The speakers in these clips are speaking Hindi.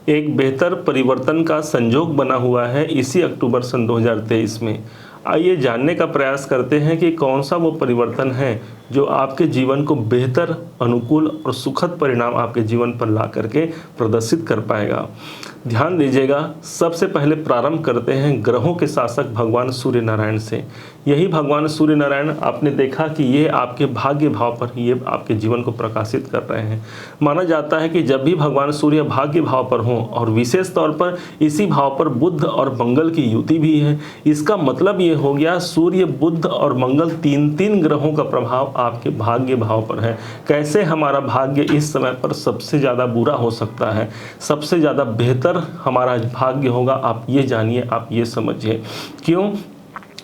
एक बेहतर परिवर्तन का संजोग बना हुआ है इसी अक्टूबर सन 2023 में। आइए जानने का प्रयास करते हैं कि कौन सा वो परिवर्तन है जो आपके जीवन को बेहतर, अनुकूल और सुखद परिणाम आपके जीवन पर ला करके प्रदर्शित कर पाएगा। ध्यान दीजिएगा, सबसे पहले प्रारंभ करते हैं ग्रहों के शासक भगवान सूर्य नारायण से। यही भगवान सूर्य नारायण आपने देखा कि ये आपके भाग्य भाव पर ये आपके जीवन को प्रकाशित कर रहे हैं। माना जाता है कि जब भी भगवान सूर्य भाग्य भाव पर हों और विशेष तौर पर इसी भाव पर बुध और मंगल की युति भी है, इसका मतलब ये हो गया सूर्य, बुध और मंगल तीन ग्रहों का प्रभाव आपके भाग्य भाव पर है। कैसे हमारा भाग्य इस समय पर सबसे ज़्यादा बुरा हो सकता है, सबसे ज़्यादा बेहतर हमारा भाग्य होगा, आप ये जानिए, आप ये समझिए।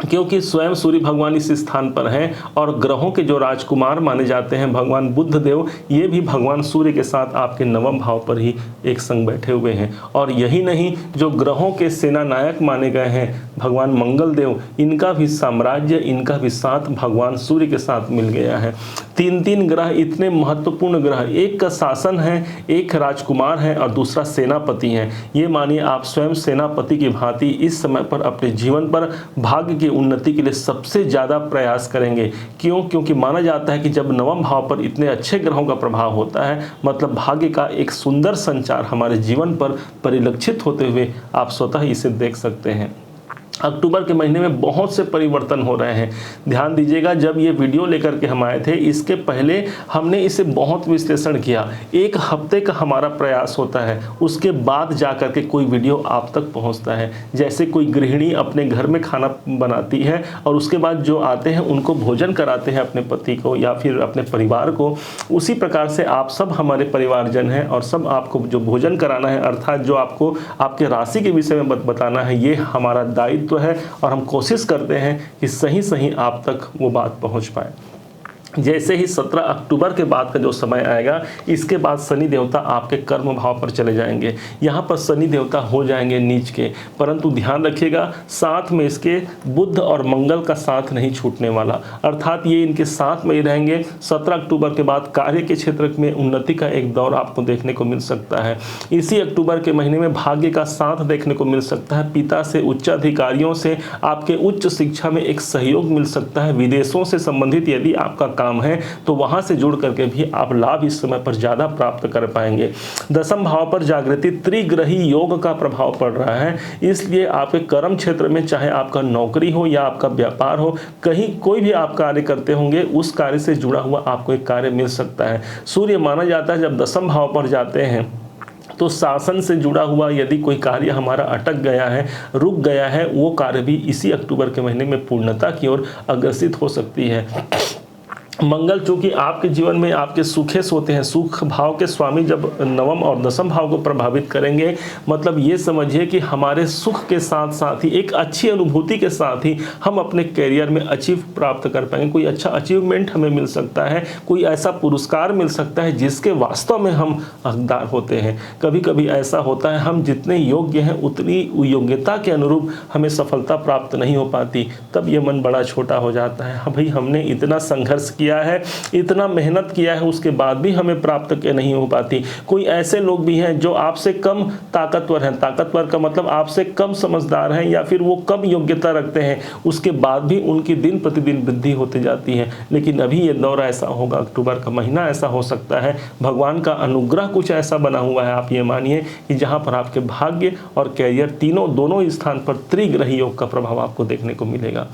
क्योंकि स्वयं सूर्य भगवान इस स्थान पर हैं और ग्रहों के जो राजकुमार माने जाते हैं भगवान बुध देव, ये भी भगवान सूर्य के साथ आपके नवम भाव पर ही एक संग बैठे हुए हैं। और यही नहीं, जो ग्रहों के सेना नायक माने गए हैं भगवान मंगल देव, इनका भी साम्राज्य, इनका भी साथ भगवान सूर्य के साथ मिल गया है। तीन ग्रह इतने महत्वपूर्ण ग्रह, एक का शासन है, एक राजकुमार है और दूसरा सेनापति है। ये मानिए आप स्वयं सेनापति की भांति इस समय पर अपने जीवन पर भाग्य की उन्नति के लिए सबसे ज़्यादा प्रयास करेंगे। क्योंकि माना जाता है कि जब नवम भाव पर इतने अच्छे ग्रहों का प्रभाव होता है, मतलब भाग्य का एक सुंदर संचार हमारे जीवन पर परिलक्षित होते हुए आप स्वतः इसे देख सकते हैं। अक्टूबर के महीने में बहुत से परिवर्तन हो रहे हैं। ध्यान दीजिएगा, जब ये वीडियो लेकर के हम आए थे, इसके पहले हमने इसे बहुत विश्लेषण किया। एक हफ्ते का हमारा प्रयास होता है, उसके बाद जा कर के कोई वीडियो आप तक पहुंचता है। जैसे कोई गृहिणी अपने घर में खाना बनाती है और उसके बाद जो आते हैं उनको भोजन कराते हैं अपने पति को या फिर अपने परिवार को, उसी प्रकार से आप सब हमारे परिवारजन हैं और सब आपको जो भोजन कराना है, अर्थात जो आपको आपके राशि के विषय में बताना है, ये हमारा दायित्व है और हम कोशिश करते हैं कि सही आप तक वो बात पहुंच पाए। जैसे ही 17 अक्टूबर के बाद का जो समय आएगा, इसके बाद शनि देवता आपके कर्म भाव पर चले जाएंगे। यहाँ पर शनि देवता हो जाएंगे नीच के, परंतु ध्यान रखिएगा साथ में इसके बुध और मंगल का साथ नहीं छूटने वाला, अर्थात ये इनके साथ में ही रहेंगे। 17 अक्टूबर के बाद कार्य के क्षेत्र में उन्नति का एक दौर आपको देखने को मिल सकता है। इसी अक्टूबर के महीने में भाग्य का साथ देखने को मिल सकता है। पिता से, उच्च अधिकारियों से आपके उच्च शिक्षा में एक सहयोग मिल सकता है। विदेशों से संबंधित यदि आपका काम है तो वहां से जुड़ करके भी आप लाभ इस समय पर ज्यादा प्राप्त कर पाएंगे। दशम भाव पर जागृति त्रिग्रही योग का प्रभाव पड़ रहा है, इसलिए आपके कर्म क्षेत्र में, चाहे आपका नौकरी हो या आपका व्यापार हो, कहीं कोई भी आप कार्य करते होंगे, उस कार्य से जुड़ा हुआ आपको एक कार्य मिल सकता है। सूर्य माना जाता है जब दशम भाव पर जाते हैं तो शासन से जुड़ा हुआ यदि कोई कार्य हमारा अटक गया है, रुक गया है, वो कार्य भी इसी अक्टूबर के महीने में पूर्णता की ओर अग्रसित हो सकती है। मंगल चूंकि आपके जीवन में आपके सुखेश होते हैं, सुख भाव के स्वामी जब नवम और दशम भाव को प्रभावित करेंगे, मतलब ये समझिए कि हमारे सुख के साथ साथ ही एक अच्छी अनुभूति के साथ ही हम अपने करियर में अचीव प्राप्त कर पाएंगे। कोई अच्छा अचीवमेंट हमें मिल सकता है, कोई ऐसा पुरस्कार मिल सकता है जिसके वास्तव में हम हकदार होते हैं। कभी कभी ऐसा होता है हम जितने योग्य हैं उतनी योग्यता के अनुरूप हमें सफलता प्राप्त नहीं हो पाती, तब ये मन बड़ा छोटा हो जाता है। हाँ भाई, हमने इतना संघर्ष किया है, इतना मेहनत किया है, उसके बाद भी हमें प्राप्त के नहीं हो पाती। कोई ऐसे लोग भी हैं जो आपसे कम ताकतवर हैं, ताकतवर का मतलब आपसे कम समझदार हैं या फिर वो कम योग्यता रखते हैं, उसके बाद भी उनकी दिन प्रतिदिन वृद्धि होती जाती है। लेकिन अभी ये दौर ऐसा होगा, अक्टूबर का महीना ऐसा हो सकता है, भगवान का अनुग्रह कुछ ऐसा बना हुआ है, आप ये मानिए कि जहां पर आपके भाग्य और कैरियर दोनों स्थान पर त्रिग्रही योग का प्रभाव आपको देखने को मिलेगा।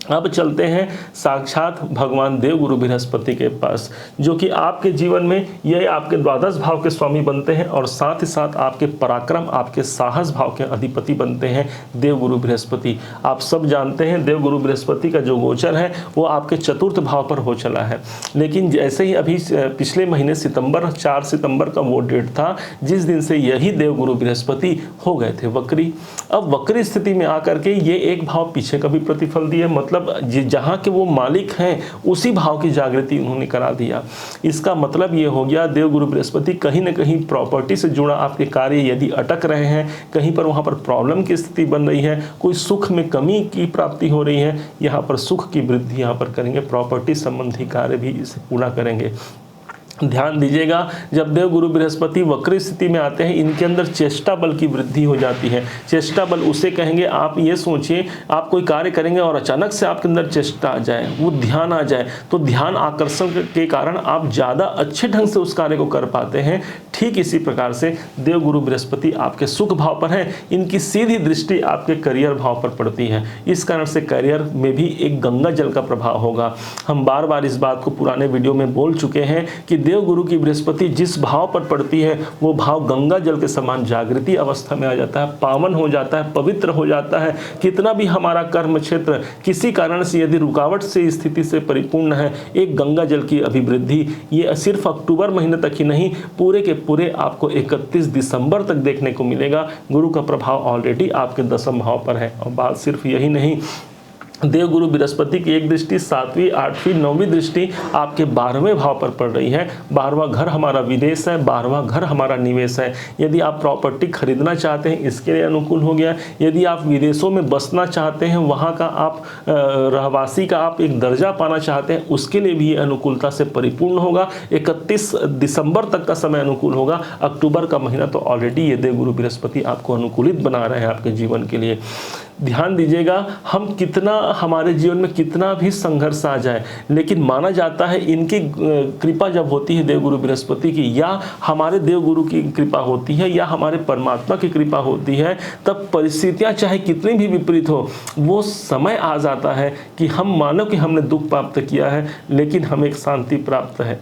अब चलते हैं साक्षात भगवान देवगुरु बृहस्पति के पास, जो कि आपके जीवन में ये आपके द्वादश भाव के स्वामी बनते हैं और साथ ही साथ आपके पराक्रम, आपके साहस भाव के अधिपति बनते हैं देवगुरु बृहस्पति। आप सब जानते हैं देवगुरु बृहस्पति का जो गोचर है वो आपके चतुर्थ भाव पर हो चला है, लेकिन जैसे ही अभी पिछले महीने 4 सितंबर का वो डेट था जिस दिन से यही देवगुरु बृहस्पति हो गए थे वक्री। अब वक्री स्थिति में आकर के ये एक भाव पीछे का भी प्रतिफल दिए, मतलब जहां के वो मालिक हैं उसी भाव की जागृति उन्होंने करा दिया। इसका मतलब ये हो गया देवगुरु बृहस्पति कहीं ना कहीं प्रॉपर्टी से जुड़ा आपके कार्य यदि अटक रहे हैं, कहीं पर वहां पर प्रॉब्लम की स्थिति बन रही है, कोई सुख में कमी की प्राप्ति हो रही है, यहाँ पर सुख की वृद्धि यहाँ पर करेंगे, प्रॉपर्टी संबंधी कार्य भी इसे पूरा करेंगे। ध्यान दीजिएगा, जब देवगुरु बृहस्पति वक्री स्थिति में आते हैं, इनके अंदर चेष्टा बल की वृद्धि हो जाती है। चेष्टा बल उसे कहेंगे, आप ये सोचिए आप कोई कार्य करेंगे और अचानक से आपके अंदर चेष्टा आ जाए, वो ध्यान आ जाए, तो ध्यान आकर्षण के कारण आप ज़्यादा अच्छे ढंग से उस कार्य को कर पाते हैं। ठीक इसी प्रकार से देवगुरु बृहस्पति आपके सुख भाव पर हैं, इनकी सीधी दृष्टि आपके करियर भाव पर पड़ती है। इस कारण से करियर में भी एक गंगा जल का प्रभाव होगा। हम बार बार इस बात को पुराने वीडियो में बोल चुके हैं कि देवगुरु की बृहस्पति जिस भाव पर पड़ती है वो भाव गंगा जल के समान जागृति अवस्था में आ जाता है, पावन हो जाता है, पवित्र हो जाता है। कितना भी हमारा कर्म क्षेत्र किसी कारण से यदि रुकावट से स्थिति से परिपूर्ण है, एक गंगा जल की अभिवृद्धि ये सिर्फ अक्टूबर महीने तक ही नहीं, पूरे के पूरे आपको 31 दिसंबर तक देखने को मिलेगा। गुरु का प्रभाव ऑलरेडी आपके 10वें भाव पर है। और बात सिर्फ यही नहीं, देवगुरु बृहस्पति की एक दृष्टि 7वीं, 8वीं, 9वीं दृष्टि आपके 12वें भाव पर पड़ रही है। 12वां घर हमारा विदेश है, 12वां घर हमारा निवेश है। यदि आप प्रॉपर्टी खरीदना चाहते हैं, इसके लिए अनुकूल हो गया। यदि आप विदेशों में बसना चाहते हैं, वहाँ का आप रहवासी का आप एक दर्जा पाना चाहते हैं, उसके लिए भी ये अनुकूलता से परिपूर्ण होगा। 31 दिसंबर तक का समय अनुकूल होगा। अक्टूबर का महीना तो ऑलरेडी ये देवगुरु बृहस्पति आपको अनुकूलित बना रहे हैं आपके जीवन के लिए। ध्यान दीजिएगा, हम कितना हमारे जीवन में कितना भी संघर्ष आ जाए, लेकिन माना जाता है इनकी कृपा जब होती है देवगुरु बृहस्पति की, या हमारे देवगुरु की कृपा होती है, या हमारे परमात्मा की कृपा होती है, तब परिस्थितियां चाहे कितनी भी विपरीत हो, वो समय आ जाता है कि हम मानो कि हमने दुख प्राप्त किया है, लेकिन हमें एक शांति प्राप्त है।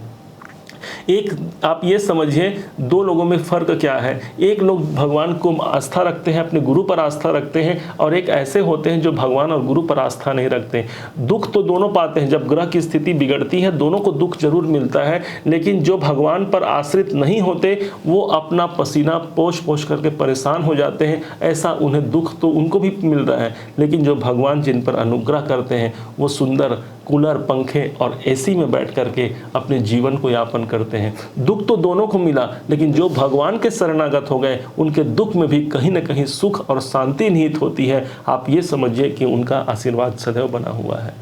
एक आप ये समझिए, दो लोगों में फ़र्क क्या है। एक लोग भगवान को आस्था रखते हैं, अपने गुरु पर आस्था रखते हैं, और एक ऐसे होते हैं जो भगवान और गुरु पर आस्था नहीं रखते। दुख तो दोनों पाते हैं, जब ग्रह की स्थिति बिगड़ती है दोनों को दुख जरूर मिलता है, लेकिन जो भगवान पर आश्रित नहीं होते वो अपना पसीना पोंछ पोंछ करके परेशान हो जाते हैं। ऐसा उन्हें दुख तो उनको भी मिल रहा है, लेकिन जो भगवान जिन पर अनुग्रह करते हैं वो सुंदर कूलर, पंखे और एसी में बैठ करके अपने जीवन को यापन करते हैं। दुख तो दोनों को मिला, लेकिन जो भगवान के शरणागत हो गए उनके दुख में भी कहीं न कहीं सुख और शांति निहित होती है। आप ये समझिए कि उनका आशीर्वाद सदैव बना हुआ है।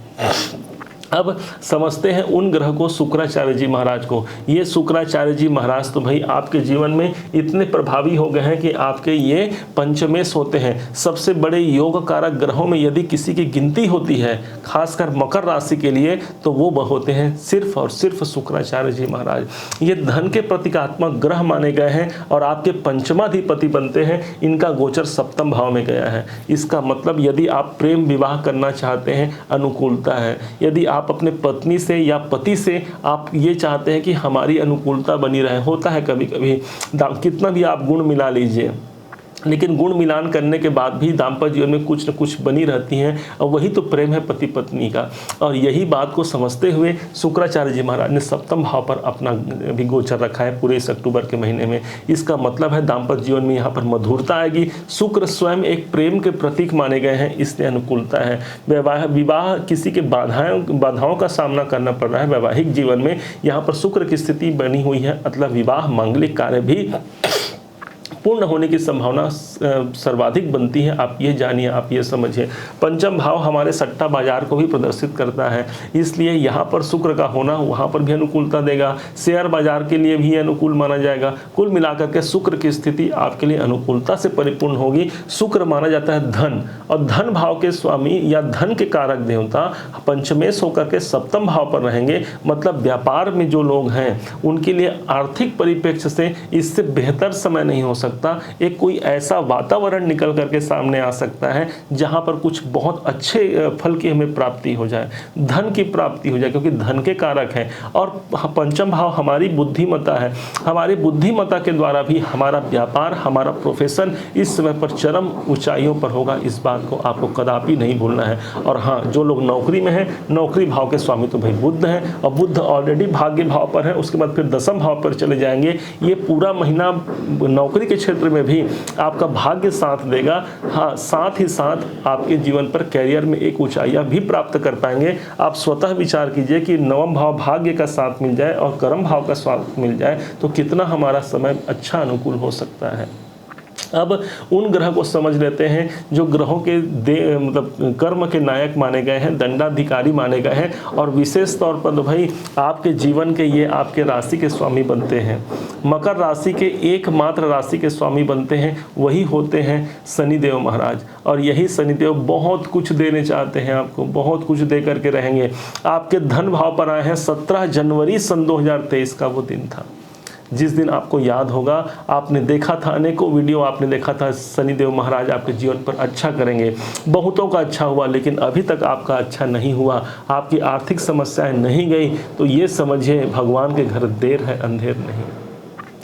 अब समझते हैं उन ग्रह को, शुक्राचार्य जी महाराज को। ये शुक्राचार्य जी महाराज तो भाई आपके जीवन में इतने प्रभावी हो गए हैं कि आपके ये पंचमेश होते हैं। सबसे बड़े योग कारक ग्रहों में यदि किसी की गिनती होती है, खासकर मकर राशि के लिए, तो वो होते हैं सिर्फ और सिर्फ शुक्राचार्य जी महाराज। ये धन के प्रतीकात्मक ग्रह माने गए हैं और आपके पंचमाधिपति बनते हैं। इनका गोचर 7वें भाव में गया है। इसका मतलब यदि आप प्रेम विवाह करना चाहते हैं, अनुकूलता है। यदि आप अपने पत्नी से या पति से आप ये चाहते हैं कि हमारी अनुकूलता बनी रहे, होता है कभी कभी, कितना भी आप गुण मिला लीजिए, लेकिन गुण मिलान करने के बाद भी दाम्पत्य जीवन में कुछ न कुछ बनी रहती हैं, और वही तो प्रेम है पति पत्नी का। और यही बात को समझते हुए शुक्राचार्य जी महाराज ने 7वें भाव पर अपना भी गोचर रखा है पूरे इस अक्टूबर के महीने में। इसका मतलब है दाम्पत्य जीवन में यहाँ पर मधुरता आएगी। शुक्र स्वयं एक प्रेम के प्रतीक माने गए हैं, इसलिए अनुकूलता है। विवाह किसी के बाधाओं का सामना करना पड़ रहा है वैवाहिक जीवन में, यहाँ पर शुक्र की स्थिति बनी हुई है, मतलब विवाह मांगलिक कार्य भी पूर्ण होने की संभावना सर्वाधिक बनती है। आप ये जानिए, आप ये समझिए। पंचम भाव हमारे सट्टा बाजार को भी प्रदर्शित करता है, इसलिए यहाँ पर शुक्र का होना वहाँ पर भी अनुकूलता देगा। शेयर बाजार के लिए भी अनुकूल माना जाएगा। कुल मिलाकर के शुक्र की स्थिति आपके लिए अनुकूलता से परिपूर्ण होगी। शुक्र माना जाता है धन, और धन भाव के स्वामी या धन के कारक देवता पंचमेश होकर के 7वें भाव पर रहेंगे। मतलब व्यापार में जो लोग हैं उनके लिए आर्थिक परिप्रेक्ष्य से इससे बेहतर समय नहीं हो सकता। एक कोई ऐसा वातावरण निकल करके सामने आ सकता है जहां पर कुछ बहुत अच्छे फल की हमें प्राप्ति हो जाए, धन की प्राप्ति हो जाए, क्योंकि धन के कारक है। और पंचम भाव हमारी बुद्धिमत्ता है। हमारी बुद्धिमत्ता के द्वारा भी हमारा व्यापार, हमारा प्रोफेशन इस समय पर चरम ऊंचाइयों पर होगा। इस बात को आपको कदापि नहीं भूलना है। और हाँ, जो लोग नौकरी में हैं, नौकरी भाव के स्वामी तो भाई बुध हैं, और बुध ऑलरेडी भाग्य भाव पर है, उसके बाद फिर 10वें भाव पर चले जाएंगे। ये पूरा महीना नौकरी के क्षेत्र में भी आपका भाग्य साथ देगा। हाँ, साथ ही साथ आपके जीवन पर कैरियर में एक ऊंचाइयां भी प्राप्त कर पाएंगे। आप स्वतः विचार कीजिए कि 9वां भाव भाग्य का साथ मिल जाए और कर्म भाव का साथ मिल जाए तो कितना हमारा समय अच्छा अनुकूल हो सकता है। अब उन ग्रह को समझ लेते हैं जो ग्रहों के मतलब कर्म के नायक माने गए हैं, दंडाधिकारी माने गए हैं, और विशेष तौर पर तो भाई आपके जीवन के ये आपके राशि के स्वामी बनते हैं। मकर राशि के एकमात्र राशि के स्वामी बनते हैं वही होते हैं शनिदेव महाराज, और यही शनिदेव बहुत कुछ देने चाहते हैं आपको, बहुत कुछ दे करके रहेंगे। आपके धन भाव पर आए हैं 17 जनवरी सन 2023 का वो दिन था जिस दिन आपको याद होगा, आपने देखा था, अनेकों वीडियो आपने देखा था, शनिदेव महाराज आपके जीवन पर अच्छा करेंगे। बहुतों का अच्छा हुआ, लेकिन अभी तक आपका अच्छा नहीं हुआ, आपकी आर्थिक समस्याएं नहीं गई, तो ये समझिए भगवान के घर देर है अंधेर नहीं।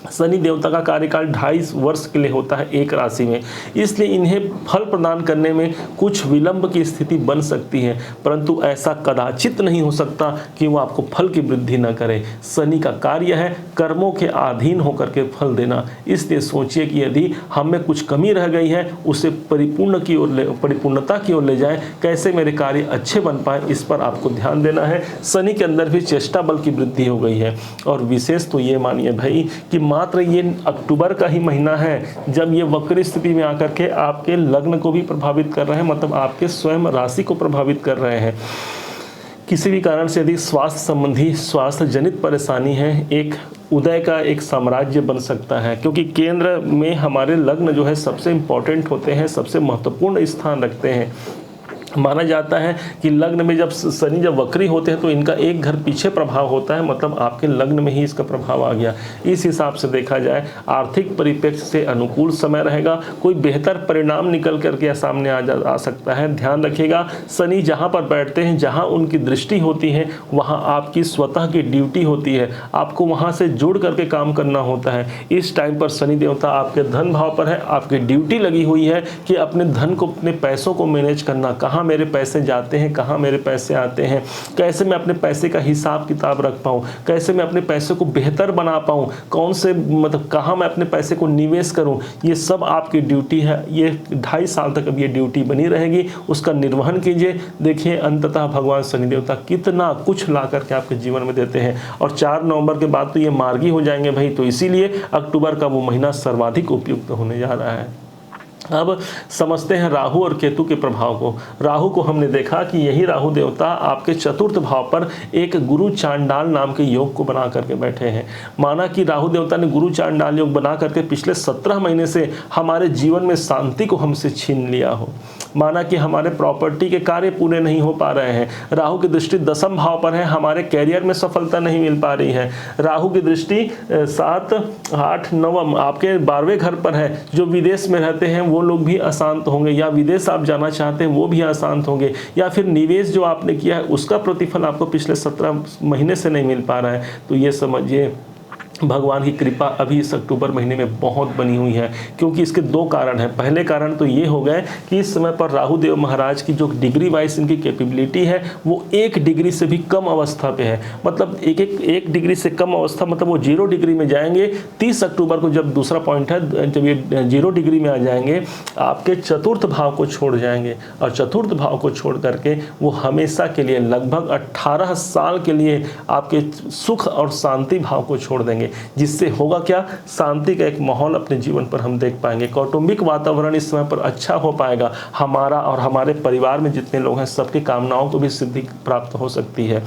शनि देवता का कार्यकाल 2.5 वर्ष के लिए होता है एक राशि में, इसलिए इन्हें फल प्रदान करने में कुछ विलंब की स्थिति बन सकती है, परंतु ऐसा कदाचित नहीं हो सकता कि वो आपको फल की वृद्धि न करे। शनि का कार्य है कर्मों के अधीन होकर के फल देना, इसलिए सोचिए कि यदि हम में कुछ कमी रह गई है उसे परिपूर्णता की ओर ले जाए, कैसे मेरे कार्य अच्छे बन पाए, इस पर आपको ध्यान देना है। शनि के अंदर भी चेष्टा बल की वृद्धि हो गई है, और विशेष तो ये मानिए भाई कि मात्र ये अक्टूबर का ही महीना है जब ये वक्र स्थिति में आकर के आपके लग्न को भी प्रभावित कर रहे हैं, मतलब आपके स्वयं राशि को प्रभावित कर रहे हैं। किसी भी कारण से यदि स्वास्थ्य संबंधी स्वास्थ्य जनित परेशानी है, एक उदय का एक साम्राज्य बन सकता है, क्योंकि केंद्र में हमारे लग्न जो है सबसे इम्पोर्टेंट होते हैं, सबसे महत्वपूर्ण स्थान रखते हैं। माना जाता है कि लग्न में जब शनि जब वक्री होते हैं तो इनका एक घर पीछे प्रभाव होता है, मतलब आपके लग्न में ही इसका प्रभाव आ गया। इस हिसाब से देखा जाए आर्थिक परिप्रेक्ष्य से अनुकूल समय रहेगा, कोई बेहतर परिणाम निकल करके सामने आ सकता है। ध्यान रखिएगा, शनि जहाँ पर बैठते हैं, जहाँ उनकी दृष्टि होती है, वहाँ आपकी स्वतः की ड्यूटी होती है, आपको वहाँ से जुड़ करके काम करना होता है। इस टाइम पर शनि देवता आपके धन भाव पर है, आपकी ड्यूटी लगी हुई है कि अपने धन को, अपने पैसों को मैनेज करना, कहाँ मेरे पैसे जाते हैं, कहाँ मेरे पैसे आते हैं, कैसे मैं अपने पैसे का हिसाब किताब रख पाऊँ, कैसे मैं अपने पैसे को बेहतर बना पाऊँ, कौन से मतलब कहाँ मैं अपने पैसे को निवेश करूँ, ये सब आपकी ड्यूटी है। ये 2.5 साल तक अब ये ड्यूटी बनी रहेगी, उसका निर्वहन कीजिए। देखिए अंततः भगवान शनि देवता कितना कुछ ला करके आपके जीवन में देते हैं, और 4 नवंबर के बाद तो ये मार्गी हो जाएंगे भाई, तो इसीलिए अक्टूबर का वो महीना सर्वाधिक उपयुक्त होने जा रहा है। अब समझते हैं राहु और केतु के प्रभाव को। राहु को हमने देखा कि यही राहु देवता आपके चतुर्थ भाव पर एक गुरु चांडाल नाम के योग को बना करके बैठे हैं। माना कि राहु देवता ने गुरु चांडाल योग बना करके पिछले 17 महीने से हमारे जीवन में शांति को हमसे छीन लिया हो। माना कि हमारे प्रॉपर्टी के कार्य पूरे नहीं हो पा रहे हैं, राहु की दृष्टि 10वें भाव पर है, हमारे कैरियर में सफलता नहीं मिल पा रही है। राहु की दृष्टि 7, 8, 9 आपके 12वें घर पर है। जो विदेश में रहते हैं वो लोग भी अशांत होंगे, या विदेश आप जाना चाहते हैं वो भी अशांत होंगे, या फिर निवेश जो आपने किया है उसका प्रतिफल आपको पिछले 17 महीने से नहीं मिल पा रहा है। तो ये समझिए भगवान की कृपा अभी इस अक्टूबर महीने में बहुत बनी हुई है, क्योंकि इसके 2 कारण हैं। पहले कारण तो ये हो गए कि इस समय पर राहु देव महाराज की जो डिग्री वाइज इनकी कैपेबिलिटी है वो 1 डिग्री से भी कम अवस्था पे है, मतलब एक डिग्री से कम अवस्था, मतलब वो 0 डिग्री में जाएंगे 30 अक्टूबर को। जब दूसरा पॉइंट है, जब ये 0 डिग्री में आ जाएंगे आपके चतुर्थ भाव को छोड़ जाएंगे, और चतुर्थ भाव को छोड़ करके वो हमेशा के लिए लगभग 18 साल के लिए आपके सुख और शांति भाव को छोड़ देंगे, जिससे होगा क्या, शांति का एक माहौल अपने जीवन पर हम देख पाएंगे। कौटुंबिक वातावरण इस समय पर अच्छा हो पाएगा, हमारा और हमारे परिवार में जितने लोग हैं सबकी कामनाओं को भी सिद्धि प्राप्त हो सकती है।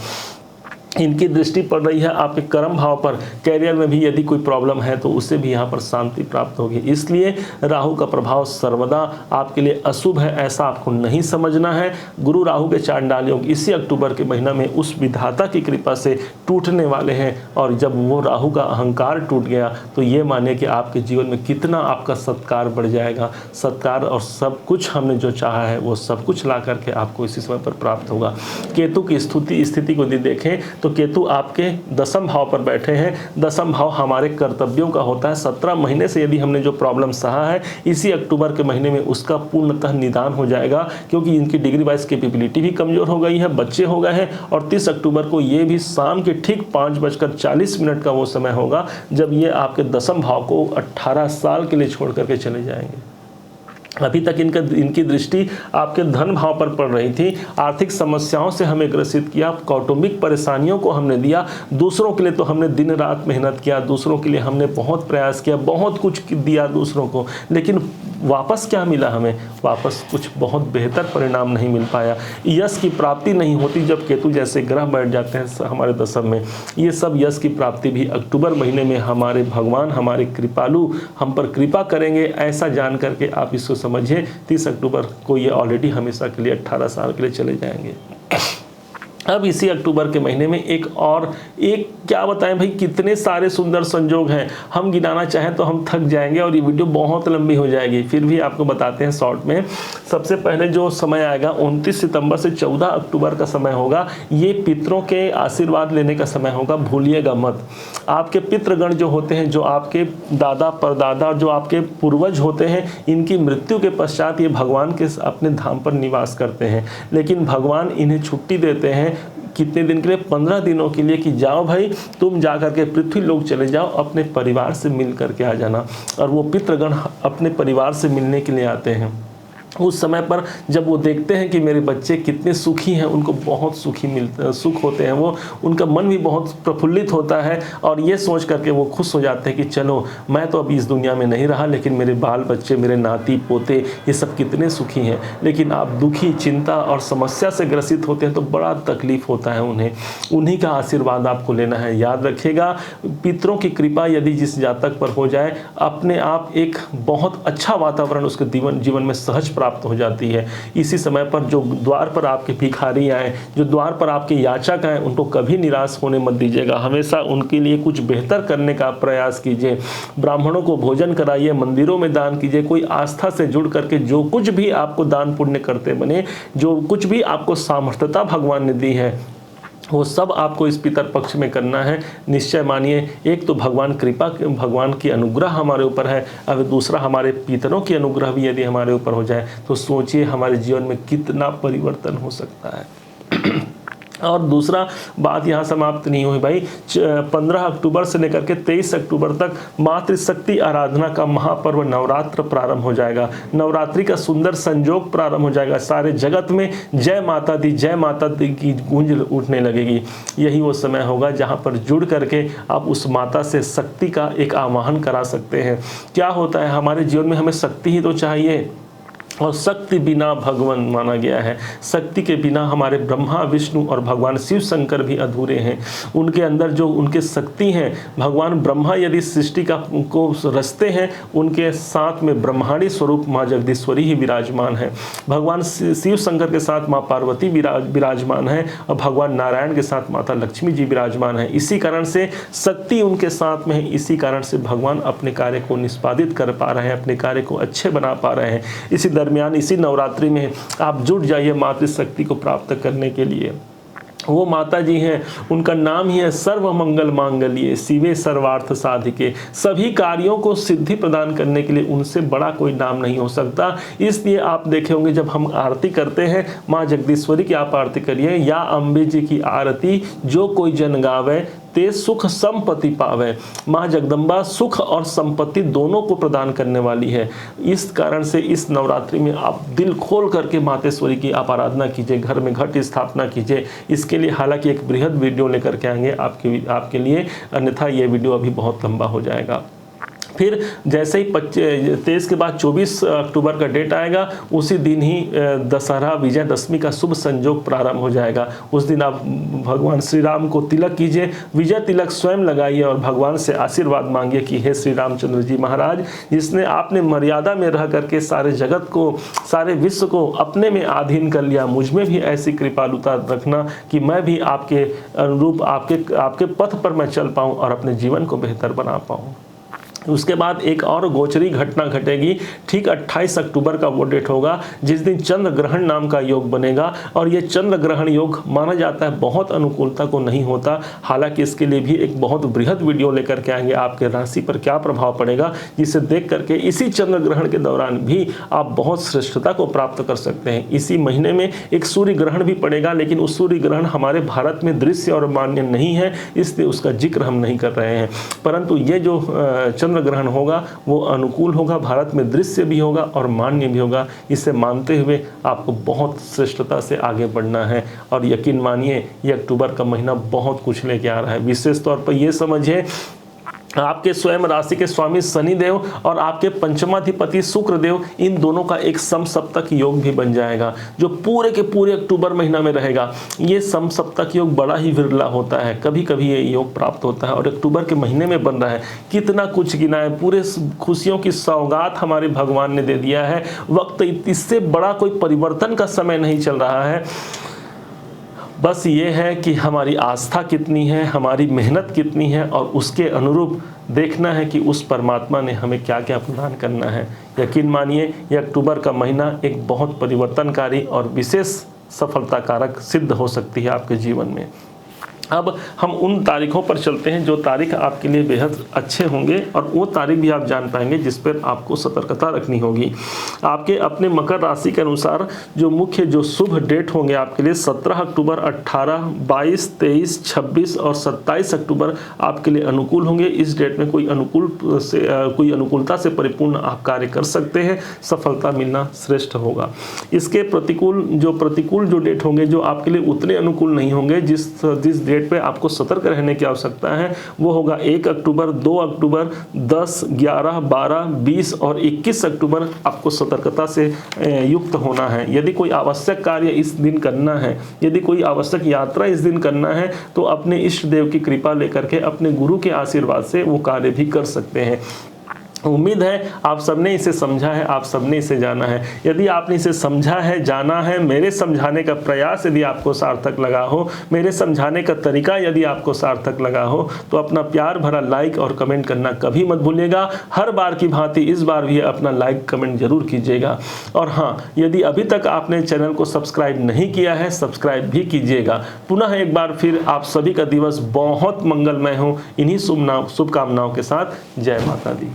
इनकी दृष्टि पड़ रही है आपके कर्म भाव पर, कैरियर में भी यदि कोई प्रॉब्लम है तो उससे भी यहाँ पर शांति प्राप्त होगी। इसलिए राहु का प्रभाव सर्वदा आपके लिए अशुभ है, ऐसा आपको नहीं समझना है। गुरु राहु के चांडाल योग इसी अक्टूबर के महीना में उस विधाता की कृपा से टूटने वाले हैं, और जब वो राहु का अहंकार टूट गया तो ये माने कि आपके जीवन में कितना आपका सत्कार बढ़ जाएगा। सत्कार और सब कुछ हमने जो चाहा है वो सब कुछ ला करके आपको इसी समय पर प्राप्त होगा। केतु की स्थिति को देखें तो केतु आपके 10वें भाव पर बैठे हैं। 10वां भाव हमारे कर्तव्यों का होता है। 17 महीने से यदि हमने जो प्रॉब्लम सहा है, इसी अक्टूबर के महीने में उसका पूर्णतः निदान हो जाएगा, क्योंकि इनकी डिग्री वाइज कैपेबिलिटी भी कमजोर हो गई है, बच्चे हो गए हैं। और 30 अक्टूबर को ये भी शाम के ठीक 5:40 का वो समय होगा जब ये आपके 10वें भाव को 18 साल के लिए छोड़ करके चले जाएंगे। अभी तक इनकी दृष्टि आपके धन भाव पर पड़ रही थी, आर्थिक समस्याओं से हमें ग्रसित किया, कौटुंबिक परेशानियों को हमने दिया, दूसरों के लिए तो हमने दिन रात मेहनत किया, दूसरों के लिए हमने बहुत प्रयास किया, बहुत कुछ दिया दूसरों को, लेकिन वापस क्या मिला हमें? वापस कुछ बहुत बेहतर परिणाम नहीं मिल पाया। यश की प्राप्ति नहीं होती जब केतु जैसे ग्रह बैठ जाते हैं हमारे दशम में। ये सब यश की प्राप्ति भी अक्टूबर महीने में हमारे भगवान, हमारे कृपालु हम पर कृपा करेंगे, ऐसा जान करके आप इसको समझिए। 30 अक्टूबर को ये ऑलरेडी हमेशा के लिए 18 साल के लिए चले जाएंगे। अब इसी अक्टूबर के महीने में एक क्या बताएं भाई, कितने सारे सुंदर संयोग हैं, हम गिनाना चाहें तो हम थक जाएंगे और ये वीडियो बहुत लंबी हो जाएगी, फिर भी आपको बताते हैं शॉर्ट में। सबसे पहले जो समय आएगा 29 सितंबर से 14 अक्टूबर का समय होगा, ये पितरों के आशीर्वाद लेने का समय होगा, भूलिएगा मत। आपके पितृगण जो होते हैं, जो आपके दादा परदादा, जो आपके पूर्वज होते हैं, इनकी मृत्यु के पश्चात ये भगवान के अपने धाम पर निवास करते हैं, लेकिन भगवान इन्हें छुट्टी देते हैं कितने दिन के लिए? 15 दिनों के लिए, कि जाओ भाई तुम जा करके पृथ्वी लोक चले जाओ, अपने परिवार से मिल करके आ जाना। और वो पितृगण अपने परिवार से मिलने के लिए आते हैं। उस समय पर जब वो देखते हैं कि मेरे बच्चे कितने सुखी हैं, उनको बहुत सुख होते हैं, वो उनका मन भी बहुत प्रफुल्लित होता है और ये सोच करके वो खुश हो जाते हैं कि चलो मैं तो अभी इस दुनिया में नहीं रहा, लेकिन मेरे बाल बच्चे, मेरे नाती पोते, ये सब कितने सुखी हैं। लेकिन आप दुखी, चिंता और समस्या से ग्रसित होते हैं तो बड़ा तकलीफ होता है उन्हें। उन्हीं का आशीर्वाद आपको लेना है। याद रखिएगा, पितरों की कृपा यदि जिस जातक पर हो जाए, अपने आप एक बहुत अच्छा वातावरण उसके जीवन में सहज प्राप्त हो जाती है। इसी समय पर जो द्वार पर आपके भिखारी आए, जो द्वार पर आपके याचक आए, उनको कभी निराश होने मत दीजिएगा। हमेशा उनके लिए कुछ बेहतर करने का प्रयास कीजिए। ब्राह्मणों को भोजन कराइए, मंदिरों में दान कीजिए। कोई आस्था से जुड़ करके जो कुछ भी आपको दान पुण्य करते बने, जो कुछ भी आपको सामर्थ्यता भगवान ने दी है, वो सब आपको इस पितर पक्ष में करना है। निश्चय मानिए, एक तो भगवान की अनुग्रह हमारे ऊपर है, अब दूसरा हमारे पितरों की अनुग्रह भी यदि हमारे ऊपर हो जाए तो सोचिए हमारे जीवन में कितना परिवर्तन हो सकता है। और दूसरा बात यहाँ समाप्त नहीं हुई भाई, 15 अक्टूबर से लेकर के 23 अक्टूबर तक मातृशक्ति आराधना का महापर्व नवरात्र प्रारंभ हो जाएगा। नवरात्रि का सुंदर संयोग प्रारंभ हो जाएगा। सारे जगत में जय माता दी की गूंज उठने लगेगी। यही वो समय होगा जहाँ पर जुड़ करके आप उस माता से शक्ति का एक आवाहन करा सकते हैं। क्या होता है, हमारे जीवन में हमें शक्ति ही तो चाहिए, और शक्ति बिना भगवान माना गया है। शक्ति के बिना हमारे ब्रह्मा, विष्णु और भगवान शिव शंकर भी अधूरे हैं। उनके अंदर जो उनके शक्ति हैं, भगवान ब्रह्मा यदि सृष्टि को रचते हैं, उनके साथ में ब्रह्मांडी स्वरूप माँ जगदीश्वरी ही विराजमान है। भगवान शिव शंकर के साथ माँ पार्वती विराजमान है और भगवान नारायण के साथ माता लक्ष्मी जी विराजमान है। इसी कारण से शक्ति उनके साथ में है, इसी कारण से भगवान अपने कार्य को निष्पादित कर पा रहे हैं, अपने कार्य को अच्छे बना पा रहे हैं। इसी दरमियान इसी नवरात्रि में आप जुट जाइए मातृशक्ति को प्राप्त करने के लिए। वो माता जी हैं, उनका नाम ही है सर्व मंगल मांगल्ये शिवे सर्वार्थ साधिके। सभी कार्यों को सिद्धि प्रदान करने के लिए उनसे बड़ा कोई नाम नहीं हो सकता। इसलिए आप देखे होंगे जब हम आरती करते हैं, माँ जगदीश्वरी की आप आरती करिए, या अम्बे जी की आरती जो कोई जन गावे ते सुख संपत्ति पावे। माँ जगदम्बा सुख और संपत्ति दोनों को प्रदान करने वाली है। इस कारण से इस नवरात्रि में आप दिल खोल करके मातेश्वरी की आप आराधना कीजिए, घर में घट स्थापना कीजिए। इसके लिए हालांकि एक बृहद वीडियो लेकर के आएंगे आपके लिए, अन्यथा ये वीडियो अभी बहुत लंबा हो जाएगा। फिर जैसे ही 23 के बाद 24 अक्टूबर का डेट आएगा, उसी दिन ही दशहरा विजयदशमी का शुभ संयोग प्रारंभ हो जाएगा। उस दिन आप भगवान श्री राम को तिलक कीजिए, विजय तिलक स्वयं लगाइए और भगवान से आशीर्वाद मांगिए कि हे श्री रामचंद्र जी महाराज, जिसने आपने मर्यादा में रह करके सारे जगत को, सारे विश्व को अपने में अधीन कर लिया, मुझ में भी ऐसी कृपालुता रखना कि मैं भी आपके अनुरूप आपके पथ पर मैं चल पाऊँ और अपने जीवन को बेहतर बना पाऊँ। उसके बाद एक और गोचरी घटना घटेगी। ठीक 28 अक्टूबर का वो डेट होगा जिस दिन चंद्र ग्रहण नाम का योग बनेगा, और ये चंद्र ग्रहण योग माना जाता है बहुत अनुकूलता को नहीं होता। हालांकि इसके लिए भी एक बहुत बृहद वीडियो लेकर के आएंगे, आपके राशि पर क्या प्रभाव पड़ेगा, जिसे देख करके इसी चंद्र ग्रहण के दौरान भी आप बहुत श्रेष्ठता को प्राप्त कर सकते हैं। इसी महीने में एक सूर्य ग्रहण भी पड़ेगा, लेकिन उस सूर्य ग्रहण हमारे भारत में दृश्य और मान्य नहीं है, इसलिए उसका जिक्र हम नहीं कर रहे हैं। परंतु ये जो चंद्र ग्रहण होगा वो अनुकूल होगा, भारत में दृश्य भी होगा और मान्य भी होगा। इसे मानते हुए आपको बहुत श्रेष्ठता से आगे बढ़ना है और यकीन मानिए ये अक्टूबर का महीना बहुत कुछ लेके आ रहा है। विशेष तौर पर ये समझिए आपके स्वयं राशि के स्वामी शनिदेव और आपके पंचमाधिपति शुक्रदेव, इन दोनों का एक समसप्तक योग भी बन जाएगा जो पूरे के पूरे अक्टूबर महीना में रहेगा। ये समसप्तक योग बड़ा ही विरला होता है, कभी कभी ये योग प्राप्त होता है और अक्टूबर के महीने में बन रहा है। कितना कुछ गिना है, पूरे खुशियों की सौगात हमारे भगवान ने दे दिया है। वक्त इससे बड़ा कोई परिवर्तन का समय नहीं चल रहा है। बस ये है कि हमारी आस्था कितनी है, हमारी मेहनत कितनी है और उसके अनुरूप देखना है कि उस परमात्मा ने हमें क्या क्या प्रदान करना है। यकीन मानिए ये अक्टूबर का महीना एक बहुत परिवर्तनकारी और विशेष सफलता कारक सिद्ध हो सकती है आपके जीवन में। अब हम उन तारीखों पर चलते हैं जो तारीख आपके लिए बेहद अच्छे होंगे और वो तारीख भी आप जान पाएंगे जिस पर आपको सतर्कता रखनी होगी। आपके अपने मकर राशि के अनुसार जो मुख्य जो शुभ डेट होंगे आपके लिए 17 अक्टूबर, 18, 22, 23, 26 और 27 अक्टूबर आपके लिए अनुकूल होंगे। इस डेट में कोई अनुकूलता से परिपूर्ण आप कार्य कर सकते हैं, सफलता मिलना श्रेष्ठ होगा। इसके प्रतिकूल जो डेट होंगे जो आपके लिए उतने अनुकूल नहीं होंगे, जिस डेट पे आपको सतर्क रहने की आवश्यकता है वो होगा 1 अक्टूबर, 2 अक्टूबर, 10, 11, 12, 20 और 21 अक्टूबर आपको सतर्कता से युक्त होना है। यदि कोई आवश्यक कार्य इस दिन करना है, यदि कोई आवश्यक यात्रा इस दिन करना है तो अपने इष्ट देव की कृपा लेकर के अपने गुरु के आशीर्वाद से वो कार्य भी कर सकते हैं। उम्मीद है आप सबने इसे समझा है, आप सबने इसे जाना है। यदि आपने इसे समझा है, जाना है, मेरे समझाने का प्रयास यदि आपको सार्थक लगा हो, मेरे समझाने का तरीका यदि आपको सार्थक लगा हो तो अपना प्यार भरा लाइक और कमेंट करना कभी मत भूलिएगा। हर बार की भांति इस बार भी अपना लाइक कमेंट जरूर कीजिएगा। और हाँ, यदि अभी तक आपने चैनल को सब्सक्राइब नहीं किया है सब्सक्राइब भी कीजिएगा। पुनः एक बार फिर आप सभी का दिवस बहुत मंगलमय हो। इन्हीं शुभकामनाओं के साथ जय माता दी।